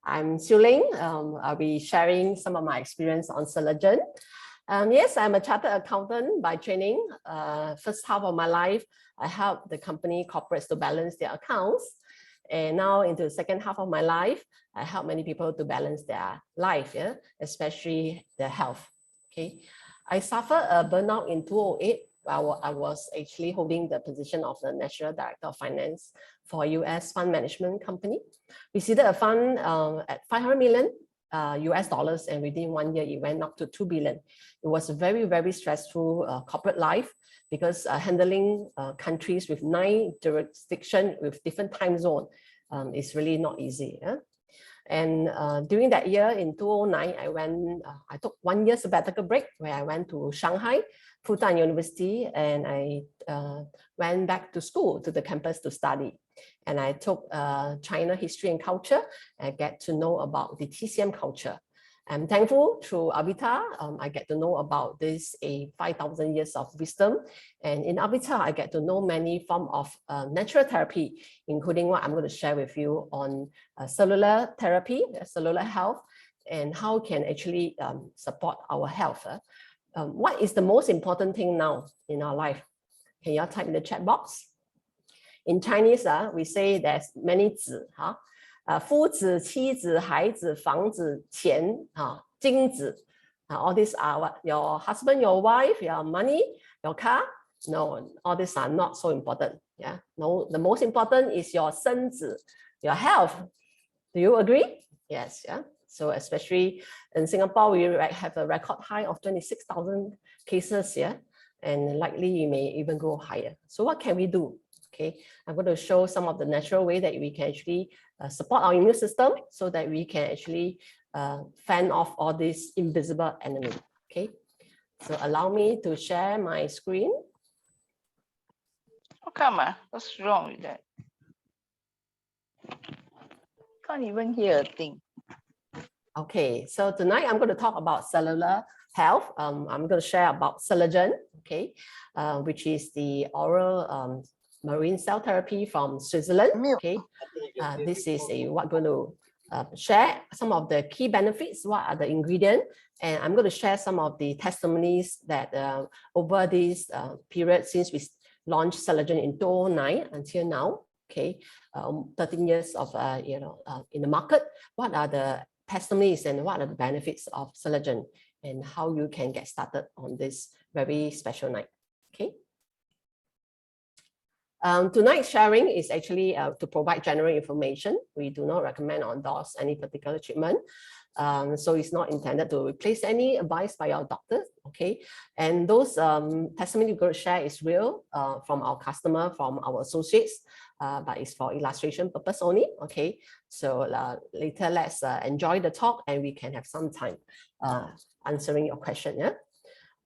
I'm Siu Ling. I'll be sharing some of my experience on Celergen. Yes, I'm a chartered accountant by training. First half of my life, I helped the company corporates to balance their accounts. And now into the second half of my life, I help many people to balance their life, especially their health. Okay, I suffered a burnout in 2008. I was actually holding the position of the National Director of Finance for a US fund management company. We seeded a fund at 500 million US dollars, and within 1 year, it went up to 2 billion. It was a very, very stressful corporate life because handling countries with 9 jurisdictions with different time zone is really not easy. And during that year in 2009, I took 1 year sabbatical break where I went to Shanghai Fudan University, and I went back to school, to the campus to study. And I took China history and culture and get to know about the TCM culture. I'm thankful through Avita, I get to know about this 5,000 years of wisdom. And in Avita, I get to know many forms of natural therapy, including what I'm going to share with you on cellular therapy, cellular health, and how can actually support our health. What is the most important thing now in our life? Can you all type in the chat box? In Chinese, we say there's many 子, 夫子, 妻子, 孩子, 房子, 钱, 金子. All these are what? Your husband, your wife, your money, your car? No, all these are not so important. Yeah. No, the most important is your 身子, your health. Do you agree? Yes. Yeah. So especially in Singapore, we have a record high of 26,000 cases here, and likely it may even go higher. So what can we do? Okay, I'm going to show some of the natural way that we can actually support our immune system so that we can actually fend off all this invisible enemy. Okay, so allow me to share my screen. How come? What's wrong with that? Can't even hear a thing. Okay, so tonight I'm going to talk about cellular health. I'm going to share about Celergen, okay, which is the oral marine cell therapy from Switzerland. Okay, this is what I'm going to share some of the key benefits, what are the ingredients, and I'm going to share some of the testimonies that over this period since we launched Celergen in 2009 until now. Okay, 13 years of in the market. What are the testimonies and what are the benefits of Celergen and how you can get started on this very special night. Okay. Tonight's sharing is actually to provide general information. We do not recommend or endorse any particular treatment. So it's not intended to replace any advice by our doctors. Okay. And those testimonies we're going to share is real from our customer, from our associates, but it's for illustration purpose only. Okay. So later let's enjoy the talk and we can have some time answering your question. Yeah.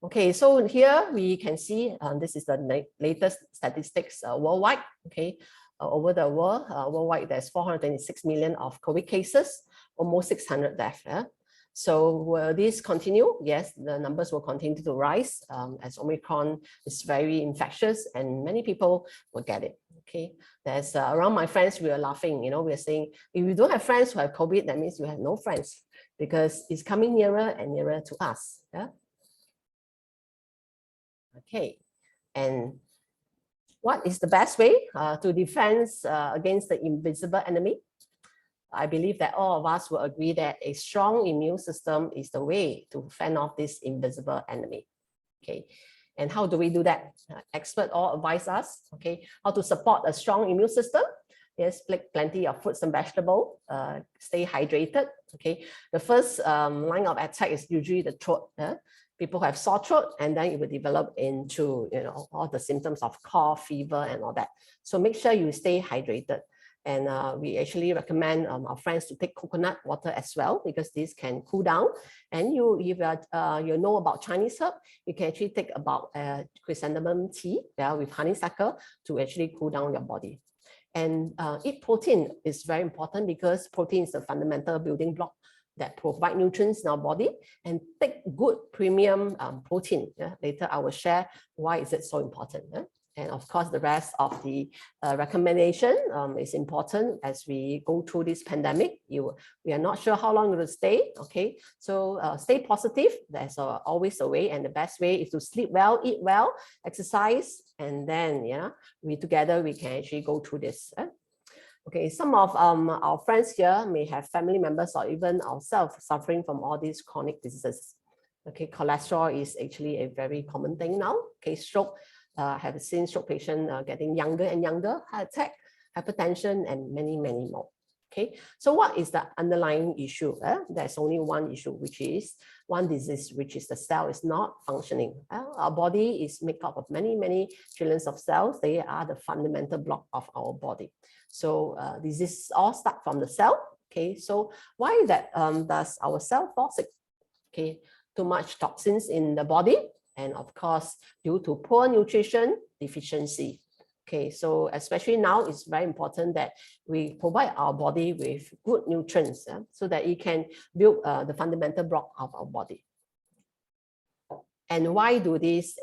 Okay, so here we can see this is the latest statistics worldwide. Okay, over the world, worldwide, there's 426 million of COVID cases, almost 600 deaths. Yeah? So will this continue? Yes, the numbers will continue to rise as Omicron is very infectious and many people will get it. Okay, there's around my friends, we are laughing, we're saying, if you don't have friends who have COVID, that means you have no friends because it's coming nearer and nearer to us. Yeah. Okay, and what is the best way to defend against the invisible enemy? I believe that all of us will agree that a strong immune system is the way to fend off this invisible enemy. Okay, and how do we do that? Experts all advise us, okay, how to support a strong immune system. Yes, plenty of fruits and vegetables, stay hydrated. Okay, the first line of attack is usually the throat. People have sore throat, and then it will develop into all the symptoms of cough, fever, and all that. So make sure you stay hydrated. And we actually recommend our friends to take coconut water as well because this can cool down. And if you know about Chinese herb, you can actually take about chrysanthemum tea with honeysuckle to actually cool down your body. And eat protein is very important because protein is a fundamental building block that provide nutrients in our body, and take good premium protein. Yeah? Later I will share why is it so important. Yeah? And of course, the rest of the recommendation is important as we go through this pandemic. We are not sure how long it will stay. Okay, so stay positive. There's always a way, and the best way is to sleep well, eat well, exercise, and then we together we can actually go through this. Okay, some of our friends here may have family members or even ourselves suffering from all these chronic diseases. Okay, cholesterol is actually a very common thing now. Okay, stroke. Have seen stroke patient getting younger and younger, heart attack, hypertension, and many, many more. Okay, so what is the underlying issue? There's only one issue, which is one disease, which is the cell is not functioning. Our body is made up of many, many trillions of cells. They are the fundamental block of our body. So diseases all start from the cell. Okay, so why that does our cell fall sick? Okay, too much toxins in the body. And of course, due to poor nutrition deficiency. Okay, so especially now, it's very important that we provide our body with good nutrients so that it can build the fundamental block of our body. And why do this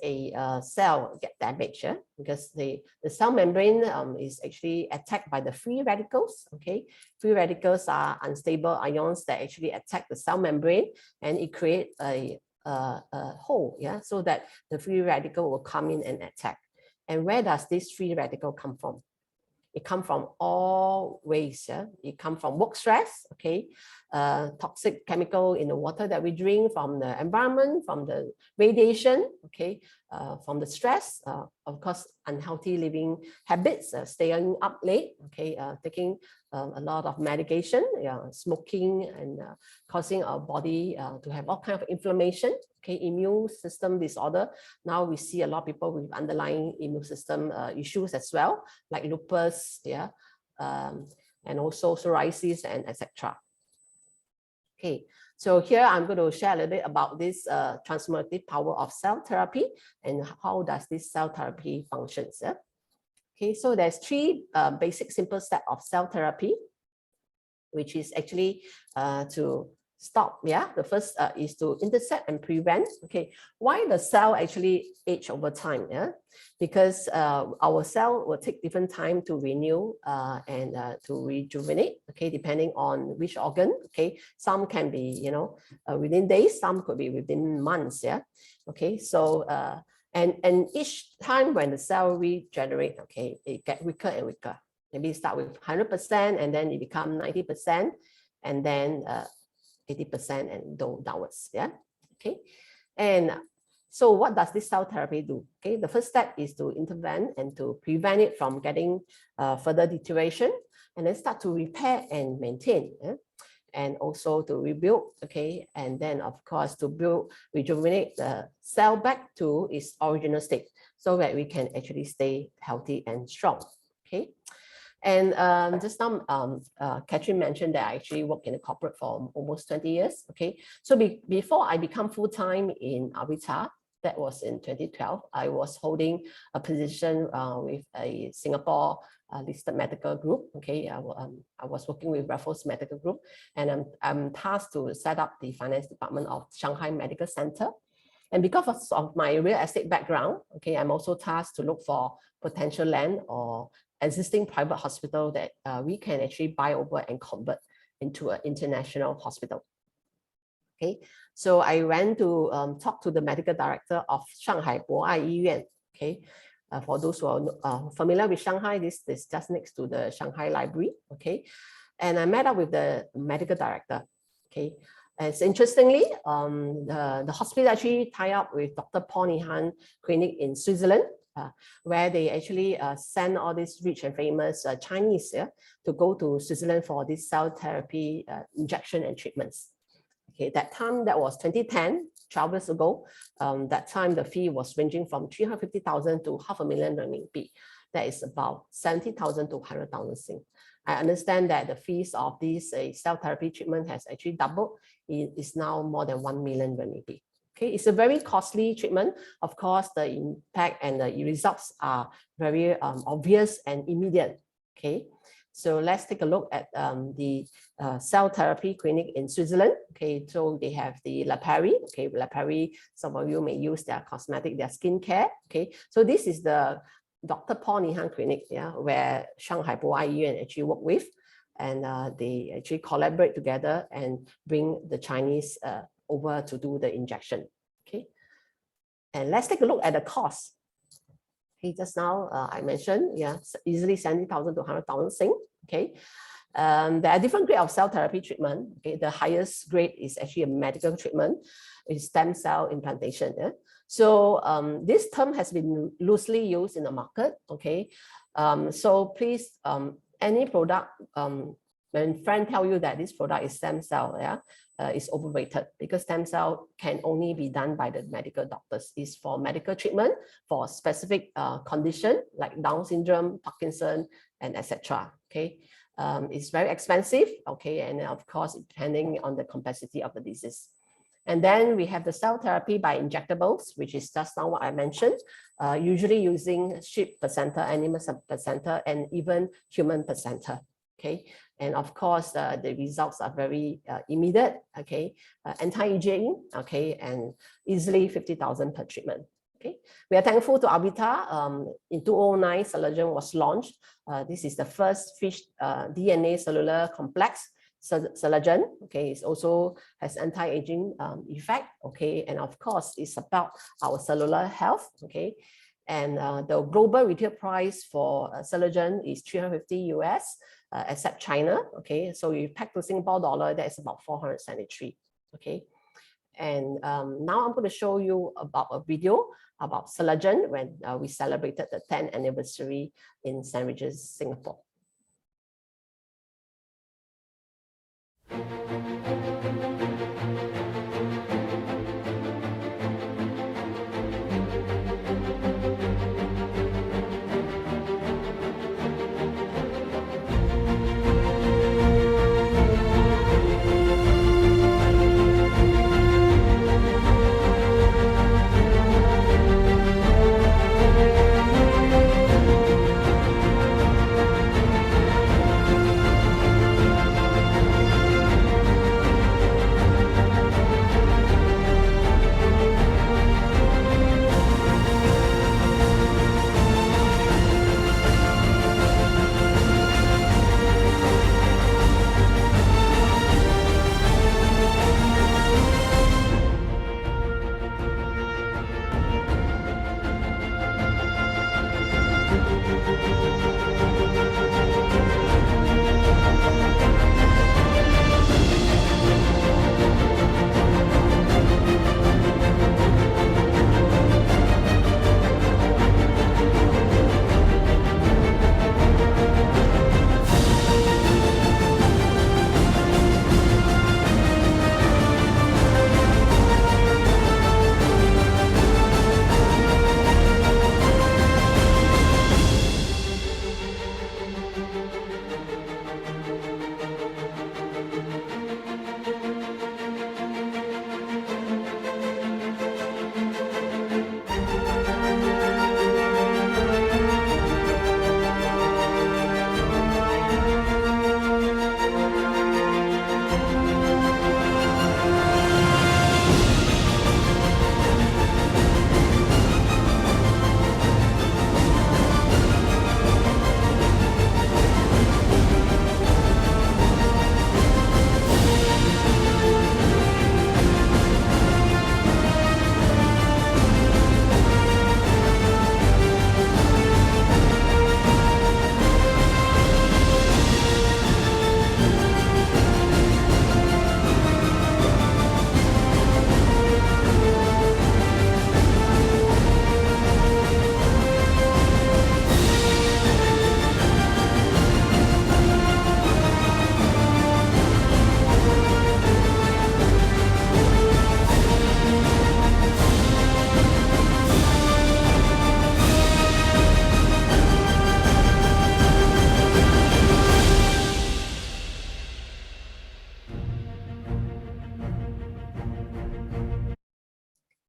cell get damaged? Because the cell membrane is actually attacked by the free radicals. Okay, free radicals are unstable ions that actually attack the cell membrane, and it creates a hole, so that the free radical will come in and attack. And where does this free radical come from? It comes from all ways. It comes from work stress, okay, toxic chemical in the water that we drink, from the environment, from the radiation, okay, from the stress, of course, unhealthy living habits, staying up late, okay, taking a lot of medication, smoking, and causing our body to have all kinds of inflammation, okay, immune system disorder. Now we see a lot of people with underlying immune system issues as well, like lupus, and also psoriasis and etc. Okay, so here I'm going to share a little bit about this transformative power of cell therapy and how does this cell therapy functions. Okay, so there's three basic simple steps of cell therapy, which is actually to stop. The first is to intercept and prevent. Okay, why the cell actually age over time? Because our cell will take different time to renew and to rejuvenate. Okay, depending on which organ. Okay, some can be within days, some could be within months. Okay, so and each time when the cell regenerate, okay, it get weaker and weaker. Maybe start with 100% and then it become 90% and then 80% and go downwards. Okay. And so what does this cell therapy do? Okay, the first step is to intervene and to prevent it from getting further deterioration, and then start to repair and maintain. And also to rebuild, okay, and then of course to rejuvenate the cell back to its original state so that we can actually stay healthy and strong. Okay. And just now, Catherine mentioned that I actually worked in a corporate for almost 20 years. Okay, so before I become full-time in Avita, that was in 2012, I was holding a position with a Singapore listed medical group. Okay, I was working with Raffles Medical Group, and I'm tasked to set up the finance department of Shanghai Medical Center. And because of my real estate background, okay, I'm also tasked to look for potential land or existing private hospital that we can actually buy over and convert into an international hospital. Okay, so I went to talk to the medical director of Shanghai Boai Yiyuan. Okay, for those who are familiar with Shanghai, this is just next to the Shanghai Library. Okay, and I met up with the medical director. Okay, and so interestingly, the hospital actually tie up with Dr. Paul Nihan Clinic in Switzerland, where they actually send all these rich and famous Chinese to go to Switzerland for this cell therapy injection and treatments. Okay, that time, that was 2010, 12 years ago. That time the fee was ranging from 350,000 to 500,000 RMB. That is about 70,000 to 100,000 Sing. I understand that the fees of this cell therapy treatment has actually doubled. It is now more than 1 million RMB. Okay, it's a very costly treatment. Of course, the impact and the results are very obvious and immediate. Okay, so let's take a look at the cell therapy clinic in Switzerland. Okay, so they have the La Prairie. Okay, La Prairie, some of you may use their cosmetic, their skincare. Okay, so this is the Dr. Paul Nihan Clinic, yeah, where Shanghai Boai Yuan actually work with, and they actually collaborate together and bring the Chinese over to do the injection. Okay, and let's take a look at the cost. Okay, just now I mentioned, yeah, easily 70,000 to 100,000 Sing. Okay, there are different grades of cell therapy treatment. Okay, the highest grade is actually a medical treatment, is stem cell implantation. Yeah? So this term has been loosely used in the market. Okay, so please, any product, when friend tell you that this product is stem cell, yeah, is overrated, because stem cell can only be done by the medical doctors. It's for medical treatment for specific condition like Down syndrome, Parkinson, and etc. Okay, it's very expensive. Okay, and of course depending on the complexity of the disease. And then we have the cell therapy by injectables, which is just now what I mentioned, usually using sheep placenta, animal placenta, and even human placenta. Okay, and of course the results are very immediate. Okay, anti-aging. Okay, and easily 50,000 per treatment. Okay, we are thankful to Avita. In 2009, Celergen was launched. This is the first fish DNA cellular complex. Celergen, okay, it also has anti-aging effect, okay, and of course it's about our cellular health, okay, and the global retail price for Celergen is 350 US, except China, okay, so you pack to Singapore dollar, that is about 473, okay, and now I'm going to show you about a video about Celergen when we celebrated the 10th anniversary in St. Regis, Singapore.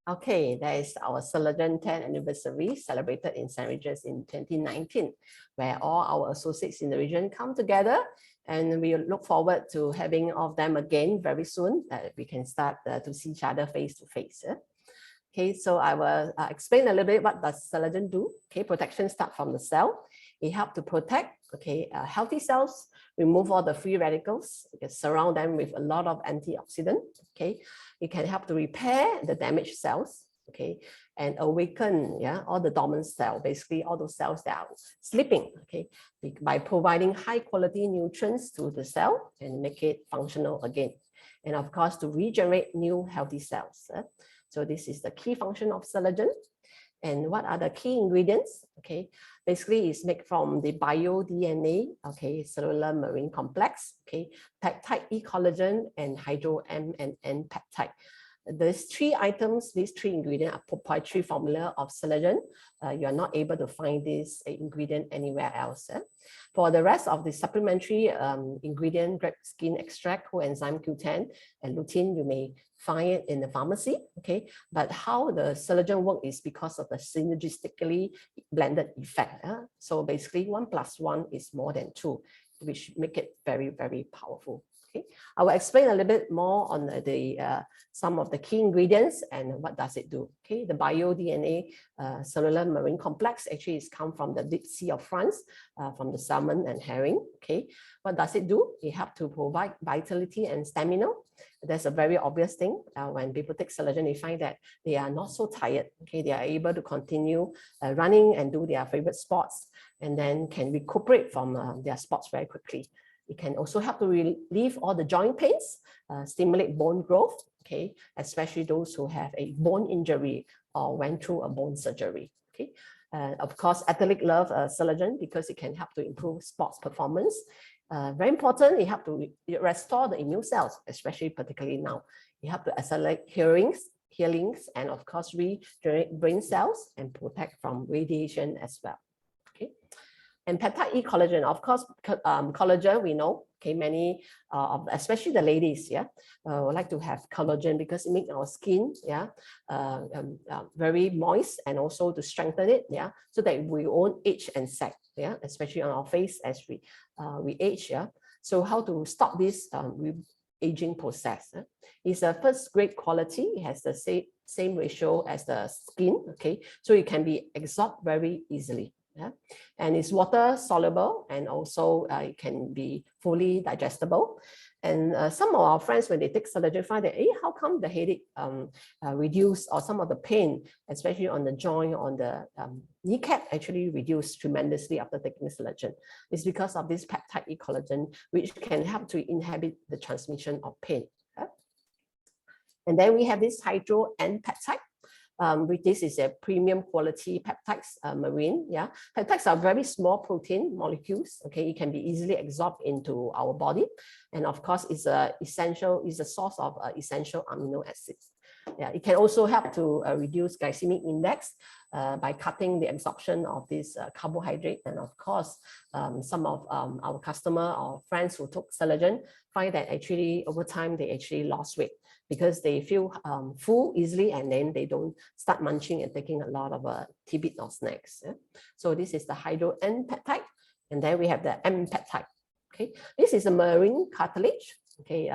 Okay, that is our Celergen 10th anniversary celebrated in St. Regis in 2019, where all our associates in the region come together, and we look forward to having all of them again very soon, that we can start to see each other face to face. Okay, so I will explain a little bit what does Celergen do. Okay, protection starts from the cell. It helps to protect, okay, healthy cells, remove all the free radicals, surround them with a lot of antioxidants. Okay, it can help to repair the damaged cells, okay, and awaken, yeah, all the dormant cells, basically all those cells that are sleeping, okay, by providing high quality nutrients to the cell and make it functional again. And of course, to regenerate new healthy cells. So this is the key function of Celergen. And what are the key ingredients? Okay, basically it's made from the bio-DNA, okay, cellular marine complex, okay, peptide E collagen, and hydro M and N peptide. These three items, these three ingredients are proprietary formula of Celergen. You are not able to find this ingredient anywhere else. For the rest of the supplementary ingredient, grape skin extract, coenzyme Q10, and lutein, you may find it in the pharmacy. Okay, but how the Celergen work is because of the synergistically blended effect. So basically, 1 + 1 is more than 2, which make it very, very powerful. Okay, I will explain a little bit more on some of the key ingredients and what does it do. Okay, the bio-DNA cellular marine complex actually is come from the deep sea of France, from the salmon and herring. Okay, what does it do? It helps to provide vitality and stamina. That's a very obvious thing. When people take Celergen, they find that they are not so tired. Okay, they are able to continue running and do their favorite sports, and then can recuperate from their sports very quickly. It can also help to relieve all the joint pains, stimulate bone growth, okay, especially those who have a bone injury or went through a bone surgery. Okay, of course, athletes love Celergen because it can help to improve sports performance. Very important, it helps to restore the immune cells, especially particularly now. It helps to accelerate healings, and of course, regenerate brain cells and protect from radiation as well. Okay. And peptide E collagen, of course, collagen, we know, okay, many, especially the ladies, yeah, would like to have collagen because it makes our skin, yeah, very moist, and also to strengthen it, yeah, so that we won't age and sag, yeah, especially on our face as we age, yeah. So how to stop this aging process? It's a first grade quality. It has the same ratio as the skin, okay, so it can be absorbed very easily. Yeah, and it's water soluble, and also it can be fully digestible. And some of our friends, when they take Celergen, find that, hey, how come the headache reduce, or some of the pain, especially on the joint, on the kneecap, actually reduce tremendously after taking Celergen? It's because of this peptide E collagen, which can help to inhibit the transmission of pain. Okay? And then we have this hydro N peptide. This is a premium quality peptides, marine. Yeah, peptides are very small protein molecules. Okay, it can be easily absorbed into our body, and of course, is a source of essential amino acids. Yeah, it can also help to reduce glycemic index by cutting the absorption of this carbohydrate. And of course, some of our customer or friends who took Celergen find that actually over time they actually lost weight, because they feel full easily, and then they don't start munching and taking a lot of tidbit or snacks. Yeah? So this is the hydro N peptide, and then we have the M peptide. Okay, this is a marine cartilage. Okay,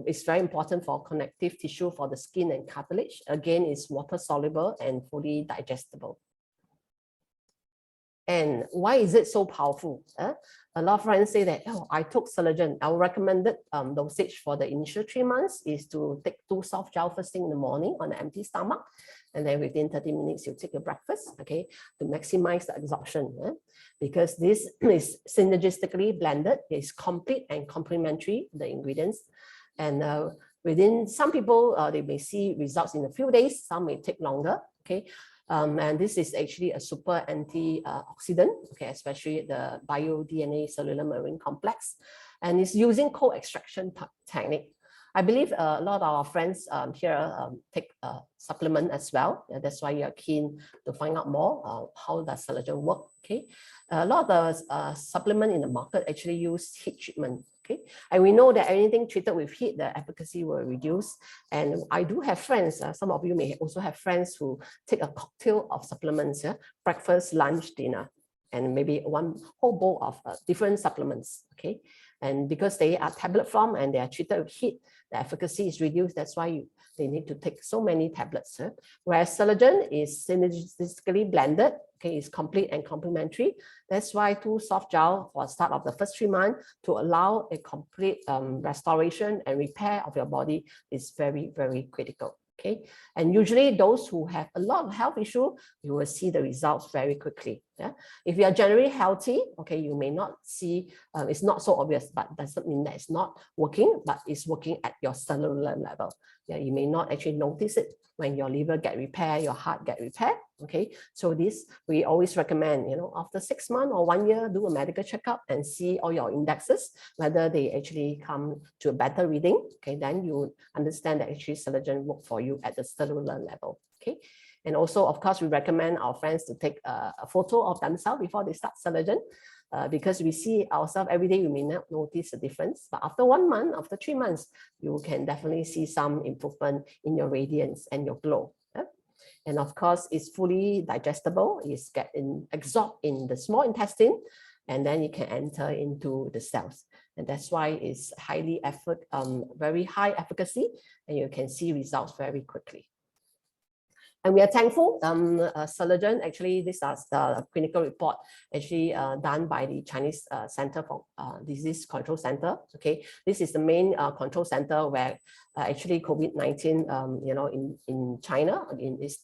it's very important for connective tissue for the skin and cartilage. Again, it's water soluble and fully digestible. And why is it so powerful? A lot of friends say that, oh, I took Celergen. Our recommended dosage for the initial 3 months is to take 2 soft gel first thing in the morning on an empty stomach. And then within 30 minutes, you take your breakfast, okay, to maximize the absorption. Because this is synergistically blended. It's complete and complementary, the ingredients. And within some people, they may see results in a few days. Some may take longer, okay. And this is actually a super antioxidant, okay, especially the bio-DNA cellular marine complex. And it's using co-extraction technique. I believe a lot of our friends here take supplement as well. That's why you're keen to find out more how does Celergen work, okay? A lot of the supplement in the market actually use heat treatment. Okay, and we know that anything treated with heat, the efficacy will reduce. And I do have friends, some of you may also have friends who take a cocktail of supplements, breakfast, lunch, dinner. and maybe one whole bowl of different supplements, okay? And because they are tablet form and they are treated with heat, the efficacy is reduced. That's why they need to take so many tablets. Whereas Celergen is synergistically blended, okay, it's complete and complementary. That's why 2 soft gel for the start of the first 3 months to allow a complete restoration and repair of your body is very, very critical. Okay, and usually those who have a lot of health issue, you will see the results very quickly. Yeah, if you are generally healthy, okay, you may not see, it's not so obvious, but doesn't mean that it's not working, but it's working at your cellular level. Yeah, you may not actually notice it when your liver get repaired, your heart get repaired. Okay, so this we always recommend, you know, after 6 months or 1 year, do a medical checkup and see all your indexes, whether they actually come to a better reading. Okay, then you understand that actually Celergen work for you at the cellular level. Okay, and also, of course, we recommend our friends to take a photo of themselves before they start Celergen. Because we see ourselves every day, we may not notice a difference. But after 1 month, after 3 months, you can definitely see some improvement in your radiance and your glow. Yeah? And of course, it's fully digestible. It's absorbed in the small intestine, and then it can enter into the cells. And that's why it's very high efficacy, and you can see results very quickly. And we are thankful, Celergen, actually, this is the clinical report actually done by the Chinese Center for Disease Control Center. Okay, this is the main control center where actually COVID-19, you know, in China,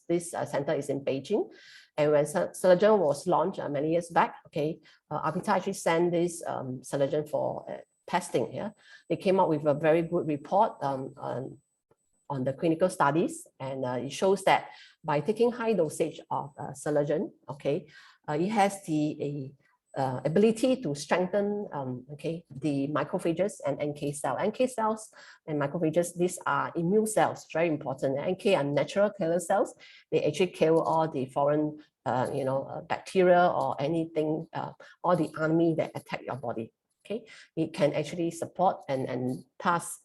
this center is in Beijing. And when Celergen was launched many years back, okay, Avita actually sent this Celergen for testing. Yeah, they came up with a very good report on the clinical studies, and it shows that by taking high dosage of Celergen, okay, it has the ability to strengthen okay, the macrophages and NK cells. NK cells and macrophages, these are immune cells, very important. NK are natural killer cells. They actually kill all the foreign you know, bacteria or anything, all the enemy that attack your body. Okay, it can actually support and thus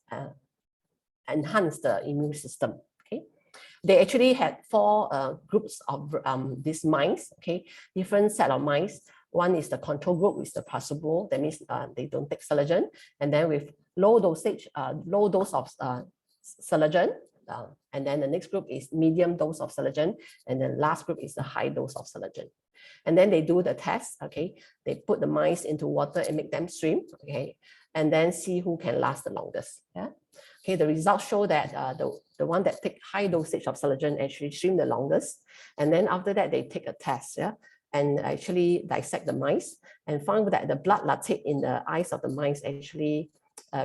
enhance the immune system. Okay, they actually had 4 groups of these mice. Okay, different set of mice. One is the control group with the placebo. That means they don't take Celergen, and then with low dose of Celergen. And then the next group is medium dose of Celergen, and the last group is the high dose of Celergen. And then they do the test. Okay, they put the mice into water and make them swim. Okay, and then see who can last the longest. Yeah. Okay, the results show that the one that take high dosage of Celergen actually swim the longest. And then after that, they take a test, yeah, and actually dissect the mice and found that the blood lactate in the eyes of the mice actually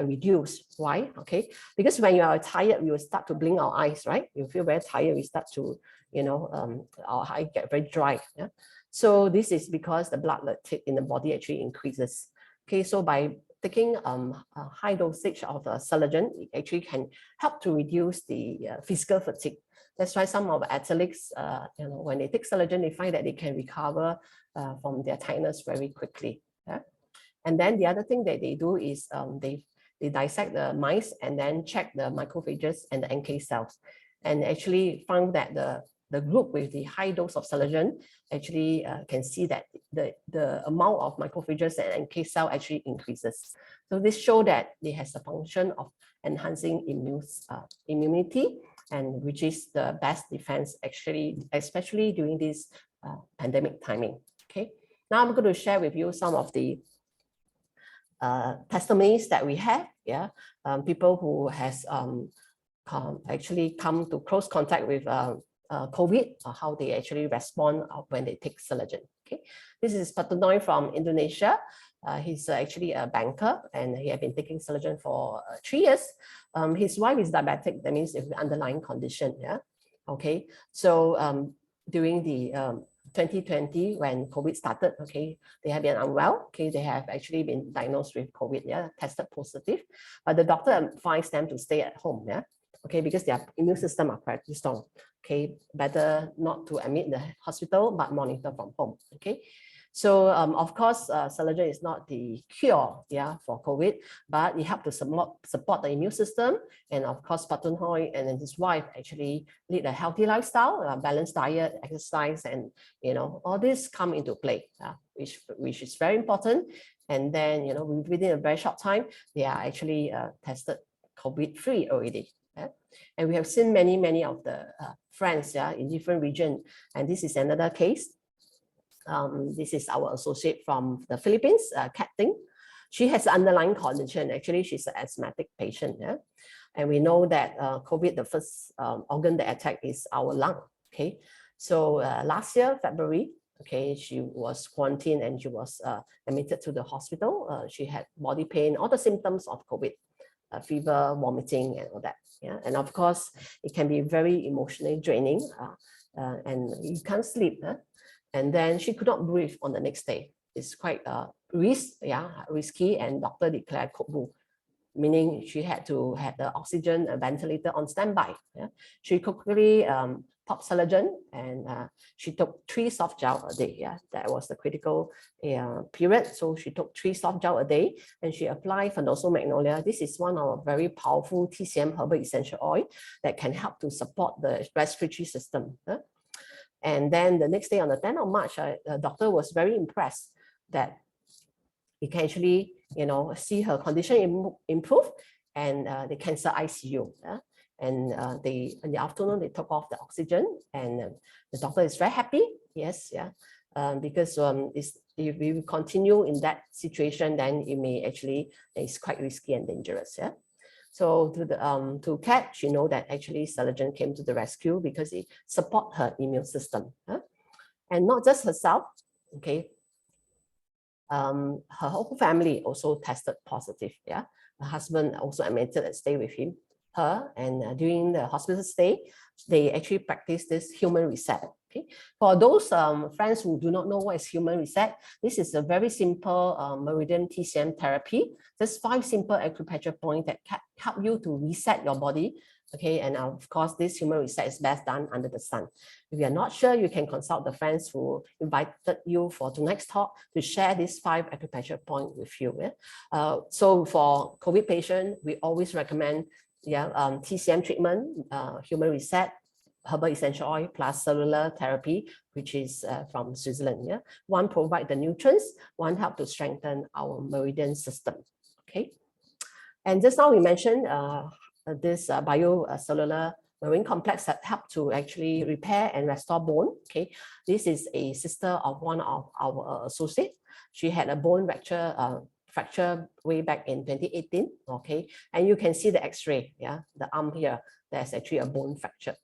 reduce. Why? Okay, because when you are tired, we will start to blink our eyes, right? You feel very tired, we start to, you know, our eye get very dry. Yeah. So this is because the blood lactate in the body actually increases. Okay, so by taking a high dosage of Celergen, it actually can help to reduce the physical fatigue. That's why some of the athletes, you know, when they take Celergen, they find that they can recover from their tiredness very quickly. Yeah? And then the other thing that they do is they dissect the mice and then check the macrophages and the NK cells, and actually found that the group with the high dose of Celergen actually can see that the amount of macrophages and NK cell actually increases. So this shows that it has a function of enhancing immunity, and which is the best defense actually, especially during this pandemic timing. Okay, now I'm going to share with you some of the testimonies that we have. Yeah, people who has actually come to close contact with COVID, or how they actually respond when they take Celergen. Okay, this is Patunoy from Indonesia. He's actually a banker, and he has been taking Celergen for 3 years. His wife is diabetic. That means it's an underlying condition. Yeah. Okay. So during the 2020, when COVID started, okay, they have been unwell. Okay, they have actually been diagnosed with COVID. Yeah, tested positive, but the doctor advised them to stay at home. Yeah. Okay, because their immune system are pretty strong. Okay, better not to admit the hospital, but monitor from home. Okay, So of course, Celergen is not the cure, for COVID, but it helped to support the immune system. And of course, Patun Hoi and then his wife actually lead a healthy lifestyle, balanced diet, exercise, and all this come into play, which is very important. And then within a very short time, they are actually tested COVID-free already. And we have seen many of the friends in different regions. And this is another case. This is our associate from the Philippines, Kat Ting. She has underlying condition. Actually, she's an asthmatic patient. And we know that COVID, the first organ that attacked is our lung. Okay, so last year, February, okay, she was quarantined and she was admitted to the hospital. She had body pain, all the symptoms of COVID, fever, vomiting, and all that. And of course, it can be very emotionally draining, and you can't sleep. And then she could not breathe on the next day. It's quite risky, and doctor declared COVID, meaning she had to have the oxygen ventilator on standby. She quickly popped Celergen, and she took 3 soft gel a day. That was the critical period. So she took 3 soft gel a day, and she applied Frondoso Magnolia. This is one of our very powerful TCM herbal essential oil that can help to support the respiratory system. And then the next day, on the 10th of March, the doctor was very impressed that he can actually, see her condition improve, and the cancer ICU. And in the afternoon, they took off the oxygen, and the doctor is very happy. Yes, because if we continue in that situation, then it may actually, it's quite risky and dangerous. So to Kat, she know that actually Celergen came to the rescue because it support her immune system, and not just herself. Okay, her whole family also tested positive. Her husband also admitted and stay with her, and during the hospital stay, they actually practice this human reset. Okay, for those friends who do not know what is human reset, this is a very simple meridian TCM therapy. Just 5 simple acupressure points that can help you to reset your body. Okay, and of course, this human reset is best done under the sun. If you're not sure, you can consult the friends who invited you for tonight's talk to share these 5 acupressure points with you. So for COVID patient, we always recommend TCM treatment, human reset, herbal essential oil plus cellular therapy, which is from Switzerland. One provide the nutrients, one help to strengthen our meridian system. Okay, and just now we mentioned this biocellular marine complex that help to actually repair and restore bone. Okay, this is a sister of one of our associates. She had a bone fracture way back in 2018. Okay, and you can see the X-ray. The arm here, there's actually a bone fracture.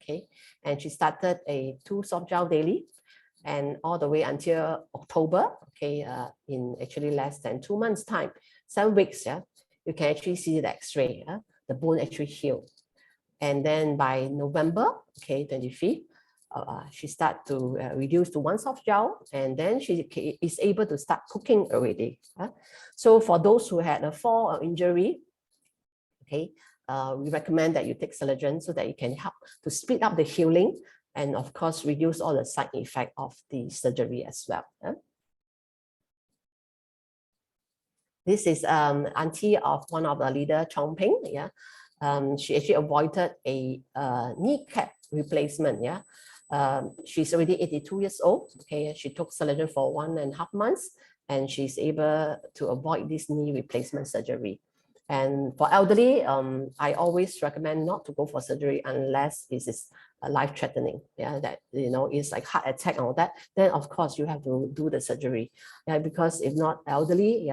Okay, and she started a 2 soft gel daily, and all the way until October. Okay, in actually less than 2 months' time, 7 weeks. You can actually see the X-ray. The bone actually healed, and then by November, 25th, she start to reduce to 1 soft gel, and then she is able to start cooking already. So for those who had a fall or injury, we recommend that you take Celergen so that it can help to speed up the healing, and of course reduce all the side effect of the surgery as well. This is auntie of one of the leader, Chong Ping. She actually avoided a kneecap replacement. She's already 82 years old. Okay, she took Celergen for 1.5 months, and she's able to avoid this knee replacement surgery. And for elderly, I always recommend not to go for surgery unless it is life-threatening. That it's like heart attack and all that. Then of course you have to do the surgery. Because if not elderly,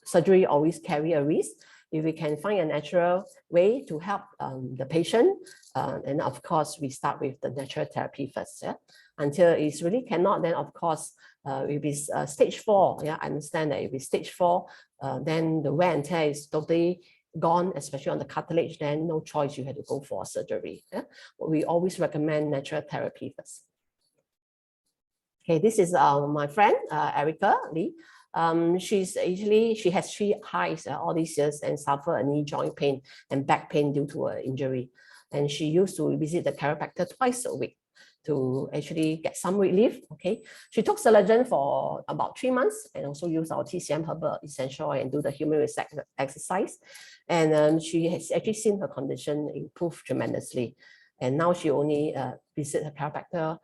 surgery always carry a risk. If we can find a natural way to help the patient, and of course we start with the natural therapy first. Until it's really cannot, then of course if it's stage 4, I understand that if it's stage 4, then the wear and tear is totally gone, especially on the cartilage, then no choice, you have to go for surgery. We always recommend natural therapy first. Okay, this is my friend, Erica Lee. She has 3 highs all these years and suffer a knee joint pain and back pain due to her injury. And she used to visit the chiropractor twice a week. to actually get some relief. Okay, she took Celergen for about 3 months and also used our TCM herbal essential oil and do the human reset exercise. And she has actually seen her condition improve tremendously. And now she only visits her chiropractor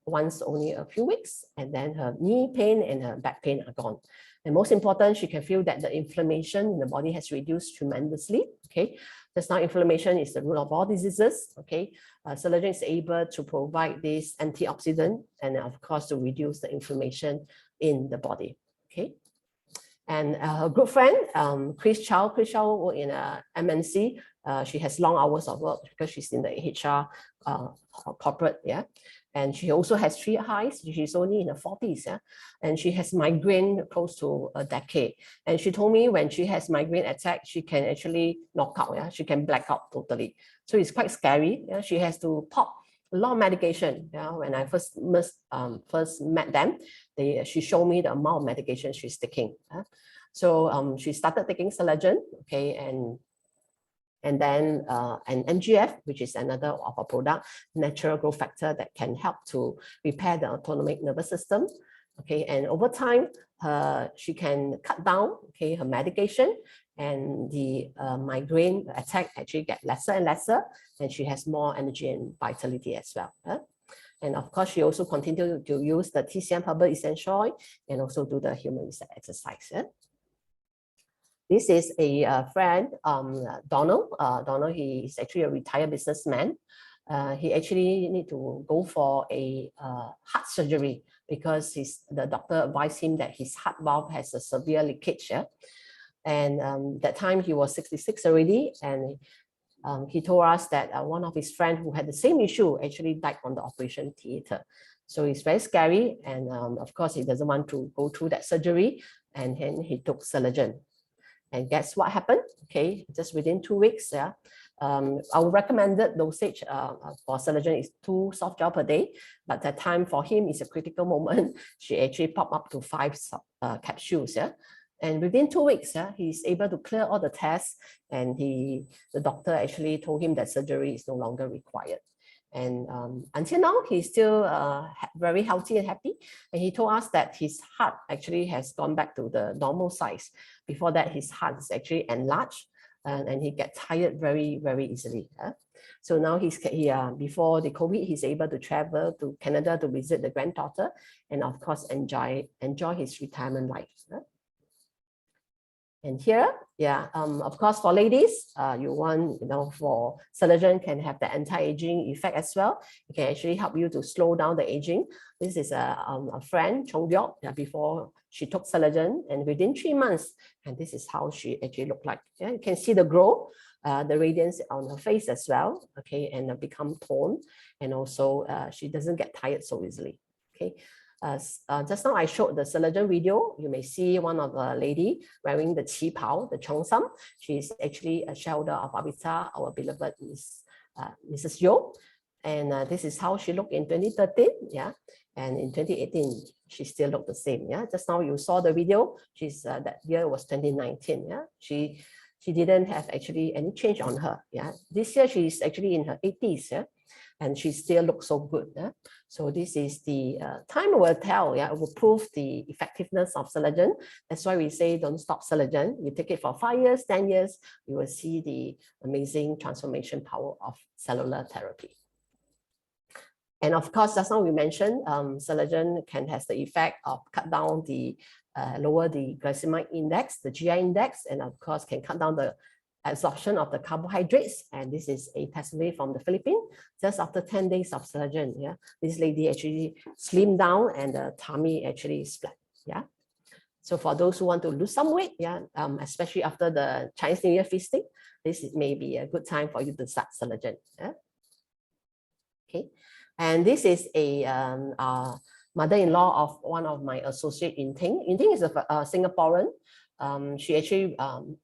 once only a few weeks, and then her knee pain and her back pain are gone. And most important, she can feel that the inflammation in the body has reduced tremendously. Okay, just now inflammation is the root of all diseases. Okay, Celergen is able to provide this antioxidant and of course to reduce the inflammation in the body. Okay, and her good friend, Chris Chow works in a MNC. She has long hours of work because she's in the HR corporate, yeah. And she also has 3 eyes. She's only in her 40s, yeah. And she has migraine close to a decade. And she told me when she has migraine attack, she can actually knock out, yeah. She can black out totally. So it's quite scary. Yeah. She has to pop a lot of medication. Yeah. When I first met them, she showed me the amount of medication she's taking. Yeah. So she started taking Celergen, okay, and then an MGF, which is another of our product, natural growth factor that can help to repair the autonomic nervous system. Okay, and over time, she can cut down, okay, her medication, and the migraine attack actually get lesser and lesser, and she has more energy and vitality as well. And of course, she also continued to use the TCM herbal essential oil and also do the human reset exercise. This is a friend, Donald. Donald, he is actually a retired businessman. He actually need to go for a heart surgery because the doctor advised him that his heart valve has a severe leakage. Yeah? And that time he was 66 already, and he told us that one of his friends who had the same issue actually died on the operation theater. So it's very scary, and of course he doesn't want to go through that surgery, and then he took Celergen. And guess what happened? Okay, just within 2 weeks, yeah. Our recommended dosage for Celergen is 2 soft gel per day, but that time for him is a critical moment. She actually popped up to 5 capsules, yeah. And within 2 weeks, yeah, he's able to clear all the tests, and the doctor actually told him that surgery is no longer required. And until now, he's still very healthy and happy. And he told us that his heart actually has gone back to the normal size. Before that, his heart is actually enlarged, and he gets tired very, very easily. So now before the COVID, he's able to travel to Canada to visit the granddaughter, and of course enjoy his retirement life. And here, yeah, of course, for ladies, you want, for Celergen can have the anti-aging effect as well. It can actually help you to slow down the aging. This is a friend, Chong Diok, before she took Celergen, and within 3 months, and this is how she actually looked like. Yeah, you can see the glow, the radiance on her face as well, okay, and become toned, and also she doesn't get tired so easily, okay. Just now I showed the Celergen video. You may see one of the lady wearing the qi pao, the cheongsam. She's actually a shareholder of Avita, our beloved Mrs. Yo. And this is how she looked in 2013, yeah. And in 2018, she still looked the same, yeah. Just now you saw the video. That year was 2019, yeah. She didn't have actually any change on her, yeah. This year she's actually in her 80s, yeah. And she still looks so good. Yeah? So this is the time will tell. Yeah, it will prove the effectiveness of Celergen. That's why we say don't stop Celergen. You take it for 5 years, 10 years, you will see the amazing transformation power of cellular therapy. And of course, just now we mentioned Celergen has the effect of cut down lower the glycemic index, the GI index, and of course can cut down the absorption of the carbohydrates. And this is a testimony from the Philippines. Just after 10 days of Celergen, yeah, this lady actually slimmed down and the tummy actually split. Yeah. So for those who want to lose some weight, yeah, especially after the Chinese New Year feasting, this may be a good time for you to start Celergen. Yeah. Okay. And this is a mother-in-law of one of my associate, Yun Ting. Yun Ting is a Singaporean. She actually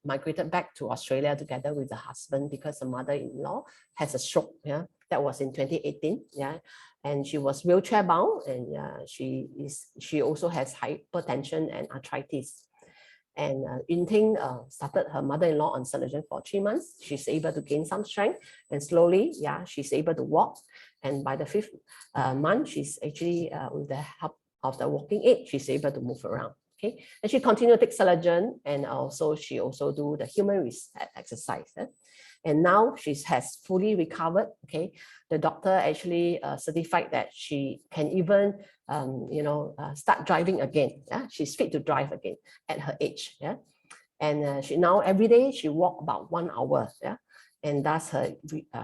migrated back to Australia together with the husband because the mother-in-law has a stroke. Yeah, that was in 2018. Yeah, and she was wheelchair bound, and she also has hypertension and arthritis. And Yunting started her mother-in-law on Celergen for 3 months. She's able to gain some strength, and slowly, yeah, she's able to walk. And by the 5th month, she's actually, with the help of the walking aid, she's able to move around. Okay, and she continued to take Celergen, and she also do the human reset exercise. And now she has fully recovered. Okay, the doctor actually certified that she can even start driving again. Yeah, she's fit to drive again at her age. Yeah, and she now every day she walk about 1 hour. Yeah, and does her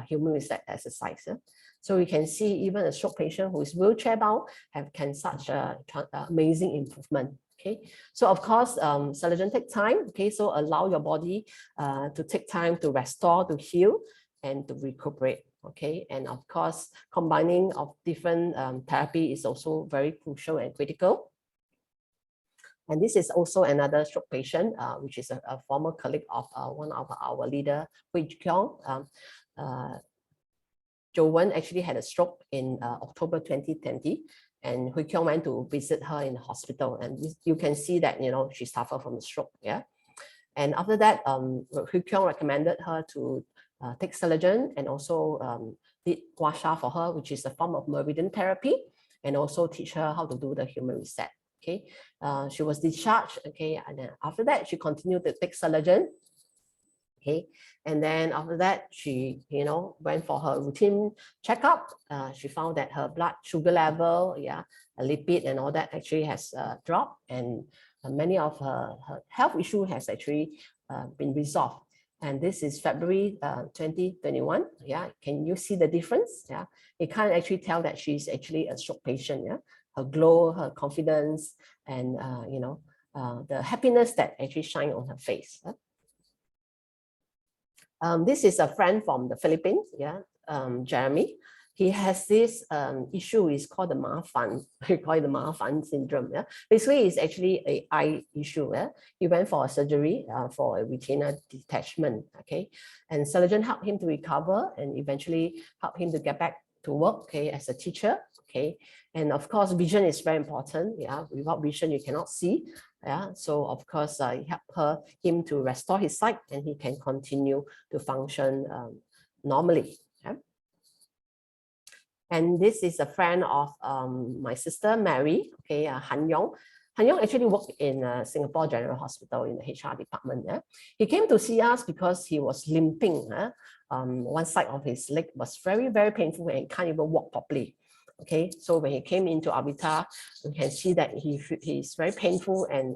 human reset exercise. Yeah? So you can see even a stroke patient who is wheelchair bound can such a amazing improvement. Okay, so of course, Celergen take time. Okay, so allow your body to take time to restore, to heal, and to recuperate. Okay, and of course, combining of different therapy is also very crucial and critical. And this is also another stroke patient, which is a former colleague of one of our leader, Hui Kyong. Jo Wen actually had a stroke in October 2020. And Hui Kyong went to visit her in the hospital, and you can see that she suffered from a stroke. Yeah, and after that, Hui Kyong recommended her to take Celergen, and also did gua sha for her, which is a form of meridian therapy, and also teach her how to do the human reset. Okay, she was discharged. Okay, and then after that, she continued to take Celergen. Okay, and then after that, she went for her routine checkup. She found that her blood sugar level, yeah, lipid and all that actually has dropped, and many of her health issue has actually been resolved. And this is February 2021. Yeah, can you see the difference? Yeah, you can't actually tell that she's actually a stroke patient. Yeah, her glow, her confidence, and the happiness that actually shine on her face. Yeah? This is a friend from the Philippines, yeah, Jeremy. He has this issue, is called the Ma Fan. We call it the Ma Fan syndrome. Yeah? Basically, it's actually an eye issue. Yeah? He went for a surgery for a retina detachment. Okay, and Celergen helped him to recover and eventually helped him to get back to work. Okay, as a teacher. Okay, and of course, vision is very important. Yeah, without vision, you cannot see. Yeah, so of course, it helped him to restore his sight, and he can continue to function normally. Yeah? And this is a friend of my sister Mary. Okay, Han Yong. Han Yong actually worked in Singapore General Hospital in the HR department. Yeah? He came to see us because he was limping. One side of his leg was very, very painful and can't even walk properly. Okay, so when he came into Avita, you can see that he's very painful, and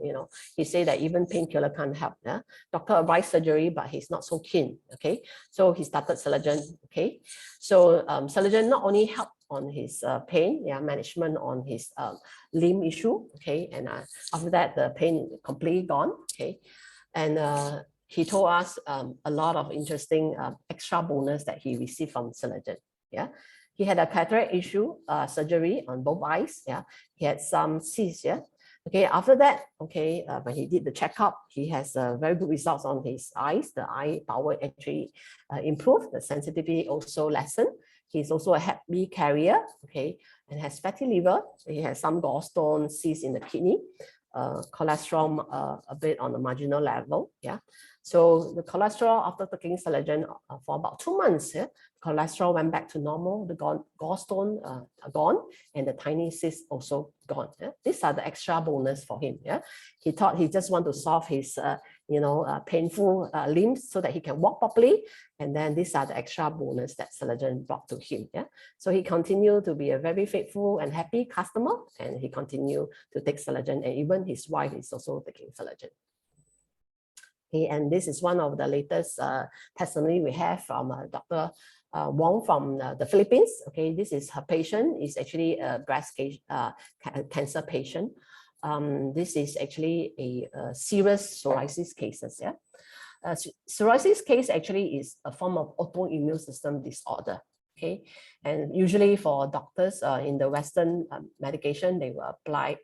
he said that even painkiller can't help. Yeah? Doctor advised surgery, but he's not so keen. Okay, so he started Celergen. Okay, so Celergen not only helped on his pain, yeah, management on his limb issue. Okay, and after that the pain completely gone. Okay, and he told us a lot of interesting extra bonus that he received from Celergen. Yeah. He had a cataract issue, surgery on both eyes. Yeah, he had some cysts. Yeah, okay. After that, okay, when he did the checkup, he has very good results on his eyes. The eye power actually improved. The sensitivity also lessened. He's also a Hep B carrier. Okay, and has fatty liver. He has some gallstone, cysts in the kidney. Cholesterol a bit on the marginal level. Yeah. So the cholesterol after taking Celergen for about 2 months, yeah, cholesterol went back to normal. The gallstone are gone, and the tiny cysts also gone. Yeah? These are the extra bonus for him. Yeah, he thought he just want to solve his painful limbs so that he can walk properly, and then these are the extra bonus that Celergen brought to him. Yeah, so he continued to be a very faithful and happy customer, and he continued to take Celergen, and even his wife is also taking Celergen. Okay, and this is one of the latest testimony we have from Dr. Wong from the Philippines. Okay, this is her patient. Is actually a breast cancer patient. This is actually a serious psoriasis cases. Yeah, psoriasis case actually is a form of autoimmune system disorder. Okay, and usually for doctors in the Western medication, they will apply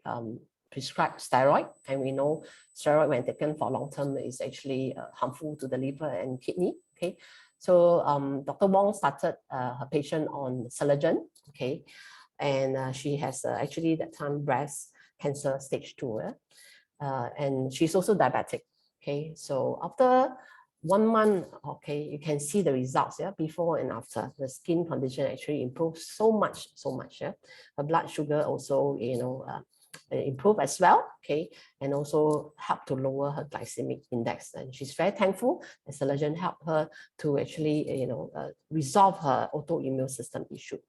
prescribed steroid, and we know steroid when taken for long term is actually harmful to the liver and kidney. Okay, so Dr. Wong started her patient on Celergen. Okay, and she has actually that time breast cancer stage 2. and she's also diabetic. Okay, so after 1 month, okay, you can see the results, yeah, before and after. The skin condition actually improved so much, yeah. Her blood sugar also, improve as well, okay, and also help to lower her glycemic index. And she's very thankful that Celergen helped her to actually, resolve her autoimmune system issue.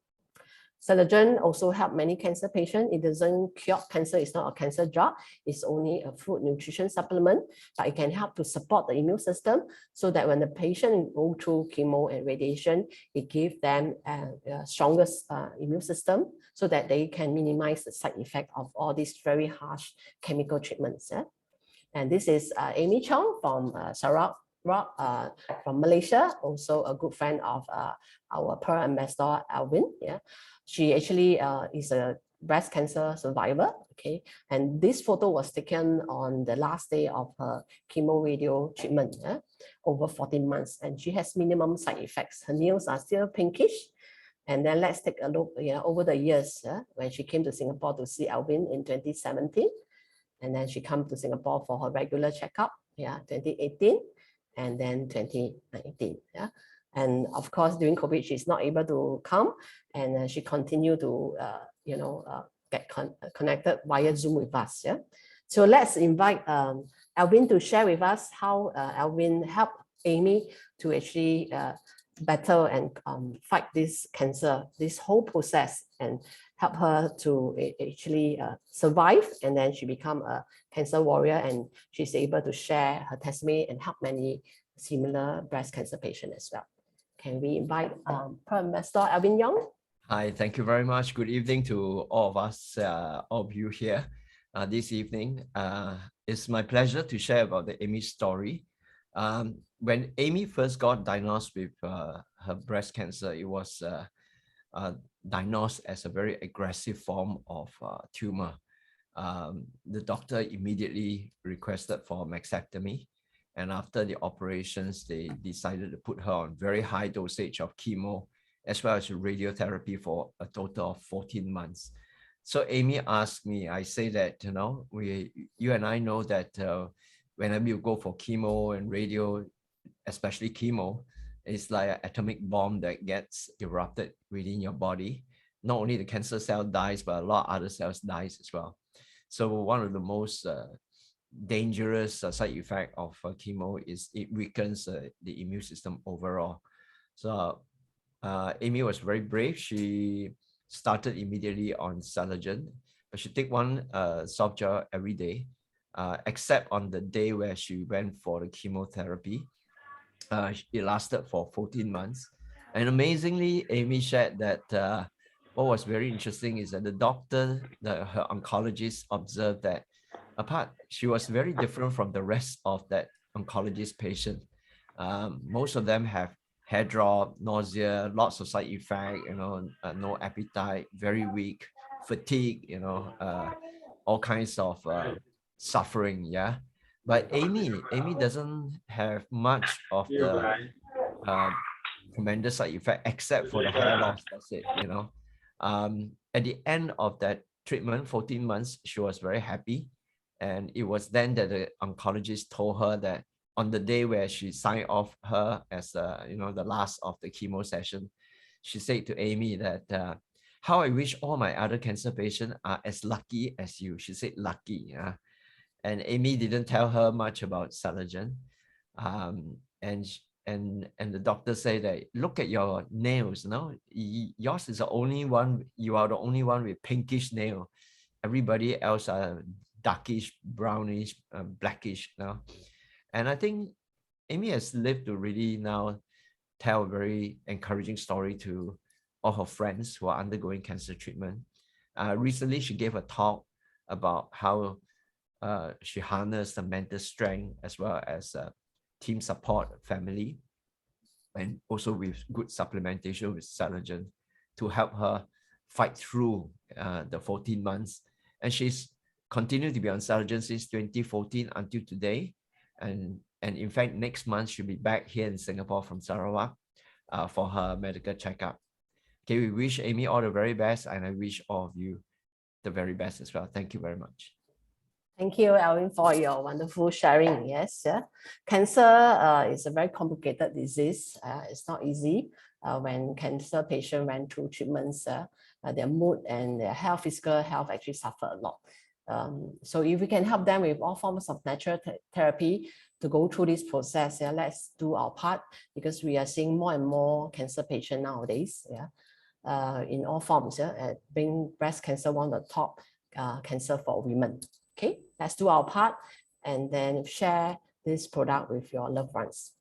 Celergen also help many cancer patients. It doesn't cure cancer. It's not a cancer drug. It's only a food nutrition supplement, but it can help to support the immune system so that when the patient go through chemo and radiation, it gives them a strongest immune system so that they can minimize the side effect of all these very harsh chemical treatments. Yeah? And this is Amy Chong from Sarawak, from Malaysia, also a good friend of our Pearl Ambassador, Alvin. Yeah, she actually is a breast cancer survivor. Okay, and this photo was taken on the last day of her chemo radio treatment, over 14 months, and she has minimum side effects. Her nails are still pinkish. And then let's take a look, over the years, when she came to Singapore to see Alvin in 2017. And then she come to Singapore for her regular checkup, 2018, and then 2019, yeah. And of course, during COVID, she's not able to come, and she continued to, get connected via Zoom with us, yeah. So let's invite Alvin to share with us how Alvin helped Amy to actually battle and fight this cancer, this whole process, and help her to actually survive. And then she become a cancer warrior, and she's able to share her testimony and help many similar breast cancer patients as well. Can we invite Prime Minister Alvin Young? Hi, thank you very much. Good evening to all of us, all of you here this evening. It's my pleasure to share about the Amy story. When Amy first got diagnosed with her breast cancer, it was diagnosed as a very aggressive form of tumor. The doctor immediately requested for mastectomy, and after the operations, they decided to put her on very high dosage of chemo as well as radiotherapy for a total of 14 months. So Amy asked me, I say that, you and I know that whenever you go for chemo and radio, especially chemo, it's like an atomic bomb that gets erupted within your body. Not only the cancer cell dies, but a lot of other cells dies as well. So one of the most dangerous side effect of chemo is it weakens the immune system overall. So Amy was very brave. She started immediately on Celergen, but she take one soft gel every day, except on the day where she went for the chemotherapy. It lasted for 14 months. And amazingly, Amy shared that what was very interesting is that the doctor, her oncologist, observed that she was very different from the rest of that oncologist patient. Most of them have hair drop, nausea, lots of side effects, no appetite, very weak, fatigue, all kinds of suffering, yeah. But Amy doesn't have much of the tremendous side effect except for the hair loss. That's it, At the end of that treatment, 14 months, she was very happy. And it was then that the oncologist told her that on the day where she signed off her as the last of the chemo session, she said to Amy that how I wish all my other cancer patients are as lucky as you. She said lucky, yeah. And Amy didn't tell her much about Celergen. And the doctor said that look at your nails, yours is the only one, you are the only one with pinkish nail. Everybody else are darkish, brownish, blackish now. And I think Amy has lived to really now tell a very encouraging story to all her friends who are undergoing cancer treatment. Recently, she gave a talk about how she harnessed the mental strength as well as team support, family, and also with good supplementation with Celergen to help her fight through the 14 months. And she's continued to be on Celergen since 2014 until today. And in fact, next month, she'll be back here in Singapore from Sarawak for her medical checkup. Okay, we wish Amy all the very best, and I wish all of you the very best as well. Thank you very much. Thank you, Alvin, for your wonderful sharing. Yes, yeah. Cancer is a very complicated disease. It's not easy. When cancer patient went through treatments, their mood and their health, physical health actually suffer a lot. So if we can help them with all forms of natural therapy to go through this process, yeah, let's do our part, because we are seeing more and more cancer patients nowadays, yeah, in all forms, yeah, being breast cancer one of the top cancer for women. Okay, let's do our part and then share this product with your loved ones.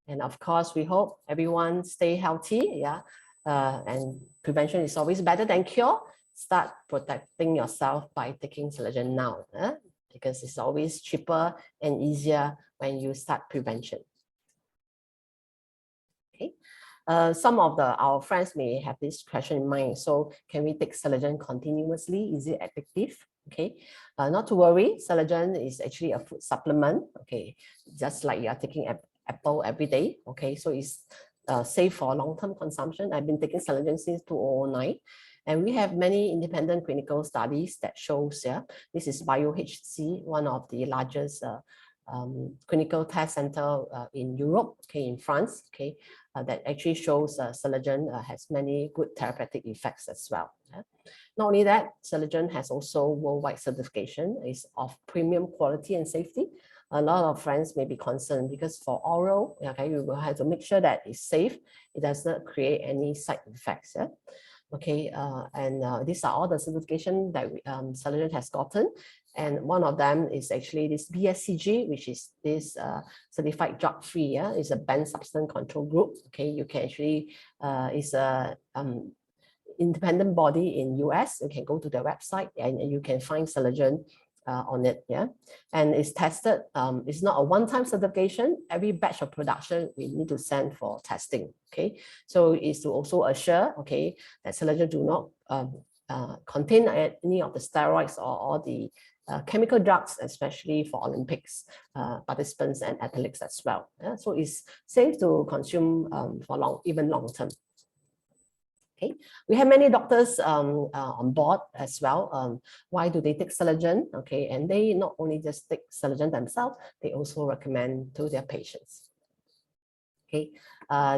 And of course, we hope everyone stay healthy, yeah. And prevention is always better than cure. Start protecting yourself by taking Celergen now, because it's always cheaper and easier when you start prevention. Okay. Some of our friends may have this question in mind. So can we take Celergen continuously? Is it addictive? Okay, not to worry. Celergen is actually a food supplement. Okay, just like you are taking apple every day. Okay, so it's safe for long-term consumption. I've been taking Celergen since 2009. And we have many independent clinical studies that shows, yeah, this is BioHC, one of the largest clinical test center in Europe, okay, in France, okay, that actually shows Celergen has many good therapeutic effects as well. Yeah. Not only that, Celergen has also worldwide certification, is of premium quality and safety. A lot of friends may be concerned because for oral, okay, you will have to make sure that it's safe. It does not create any side effects. Yeah? Okay, these are all the certification that Celergen has gotten. And one of them is actually this BSCG, which is this certified drug-free. Yeah, it's a banned substance control group. Okay, you can actually it's a independent body in US. You can go to their website and you can find Celergen on it. Yeah, and it's tested. It's not a one-time certification. Every batch of production we need to send for testing. Okay, so it's to also assure, okay, that Celergen do not contain any of the steroids or all the chemical drugs, especially for Olympics participants and athletes as well. Yeah? So it's safe to consume for even long term. Okay, we have many doctors on board as well. Why do they take Celergen? Okay, and they not only just take Celergen themselves, they also recommend to their patients. Okay,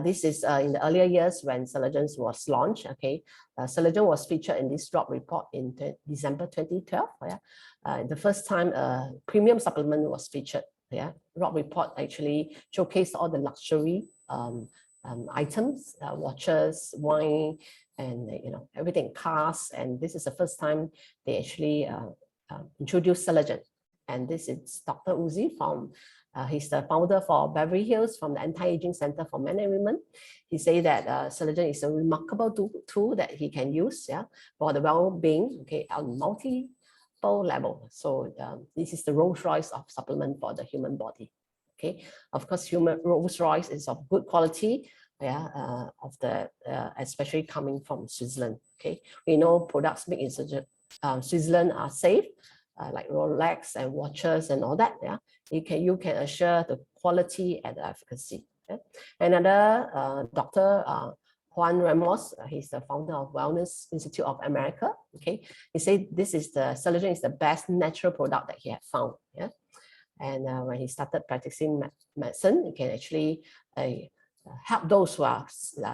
this is in the earlier years when Celergen was launched. Okay, Celergen was featured in this drop report in December 2012. Yeah, the first time a premium supplement was featured. Yeah, drop report actually showcased all the luxury items, watches, wine, and everything, cars. And this is the first time they actually introduced Celergen. And this is Dr. Uzi from. He's the founder for Beverly Hills from the Anti-Aging Center for Men and Women. He said that Celergen is a remarkable tool that he can use, yeah, for the well-being, okay, on multiple level. So this is the Rolls Royce of supplement for the human body. Okay, of course, human Rolls Royce is of good quality, yeah, especially coming from Switzerland. Okay, we know products made in Switzerland are safe. Like Rolex and watches and all that, yeah, you can assure the quality and the efficacy. Okay? Another Dr. Juan Ramos, he's the founder of Wellness Institute of America. Okay, he said this is Celergen is the best natural product that he had found. Yeah, and when he started practicing medicine, he can actually help those who are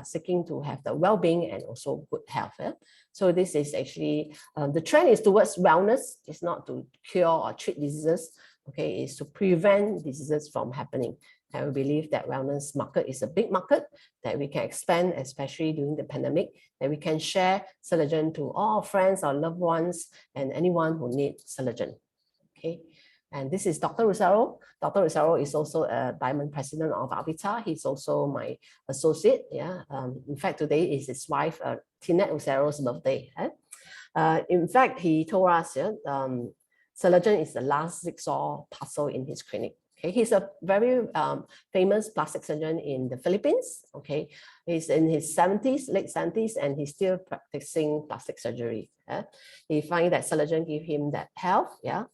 seeking to have the well-being and also good health. Yeah? So this is actually, the trend is towards wellness. It's not to cure or treat diseases, okay? It's to prevent diseases from happening. And we believe that wellness market is a big market that we can expand, especially during the pandemic, that we can share Celergen to all our friends, our loved ones, and anyone who needs Celergen, okay? And this is Dr. Rosero. Dr. Rosero is also a diamond president of Avita. He's also my associate. Yeah. In fact, today is his wife, Tinette Rosero's birthday. In fact, he told us, yeah, Celergen is the last jigsaw puzzle in his clinic. Okay, he's a very famous plastic surgeon in the Philippines. Okay, he's in his 70s, late 70s, and he's still practicing plastic surgery. Yeah? He finds that Celergen give him that health. Yeah,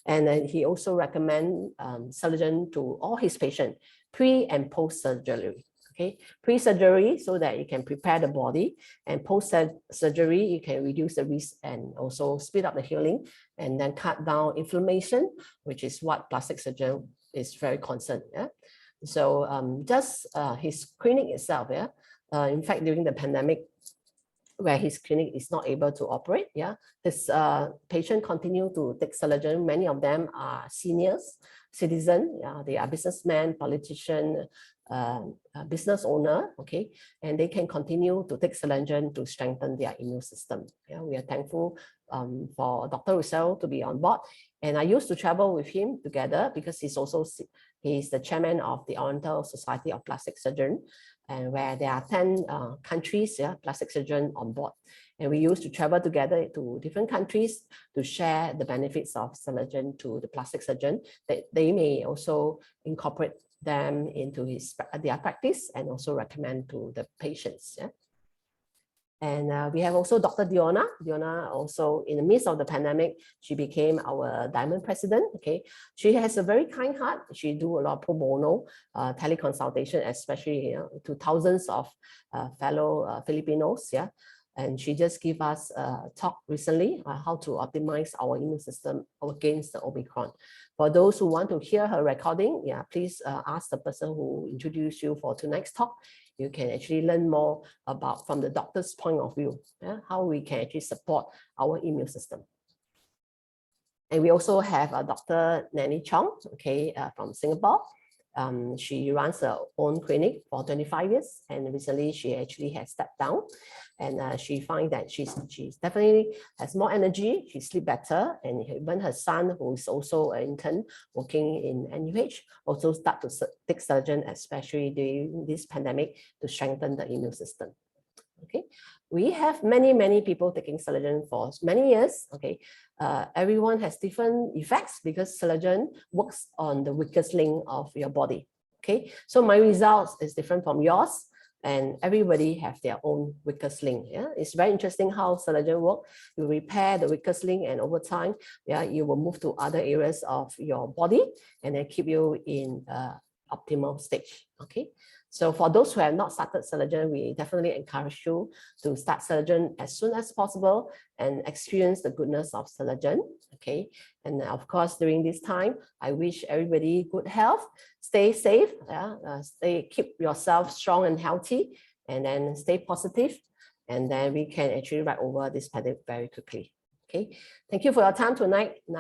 and then he also recommend Celergen to all his patients pre and post surgery. Okay, pre-surgery so that you can prepare the body, and post-surgery you can reduce the risk and also speed up the healing, and then cut down inflammation, which is what plastic surgeon is very concerned. Yeah. So just his clinic itself, yeah. In fact, during the pandemic, where his clinic is not able to operate, yeah, his patient continue to take Celergen. Many of them are seniors, citizen, yeah, they are businessmen, politician, business owner, okay, and they can continue to take Celergen to strengthen their immune system. Yeah, we are thankful for Dr. Russell to be on board, and I used to travel with him together because he's the chairman of the Oriental Society of Plastic Surgeons, and where there are 10 countries, yeah, plastic surgeon on board. And we used to travel together to different countries to share the benefits of Celergen to the plastic surgeon, that they may also incorporate them into their practice and also recommend to the patients. Yeah. And we have also Dr. Diona. Diona also, in the midst of the pandemic, she became our Diamond President. Okay, she has a very kind heart. She do a lot of pro bono teleconsultation, especially to thousands of fellow Filipinos. Yeah, and she just gave us a talk recently on how to optimize our immune system against the Omicron. For those who want to hear her recording, yeah, please ask the person who introduced you for tonight's talk. You can actually learn more about from the doctor's point of view, yeah, how we can actually support our immune system. And we also have Dr. Nanny Chong, okay, from Singapore. She runs her own clinic for 25 years, and recently she actually has stepped down, and she finds that she's definitely has more energy, she sleeps better, and even her son, who is also an intern working in NUH, also start to take Celergen, especially during this pandemic, to strengthen the immune system. Okay, we have many people taking Celergen for many years. Okay, everyone has different effects because Celergen works on the weakest link of your body. Okay, so my results is different from yours, and everybody have their own weakest link. Yeah, it's very interesting how Celergen work. You repair the weakest link, and over time, yeah, you will move to other areas of your body, and then keep you in optimal stage. Okay. So for those who have not started Celergen, we definitely encourage you to start Celergen as soon as possible and experience the goodness of Celergen. Okay, and of course during this time, I wish everybody good health, stay safe, keep yourself strong and healthy, and then stay positive, and then we can actually ride over this pandemic very quickly. Okay, thank you for your time tonight.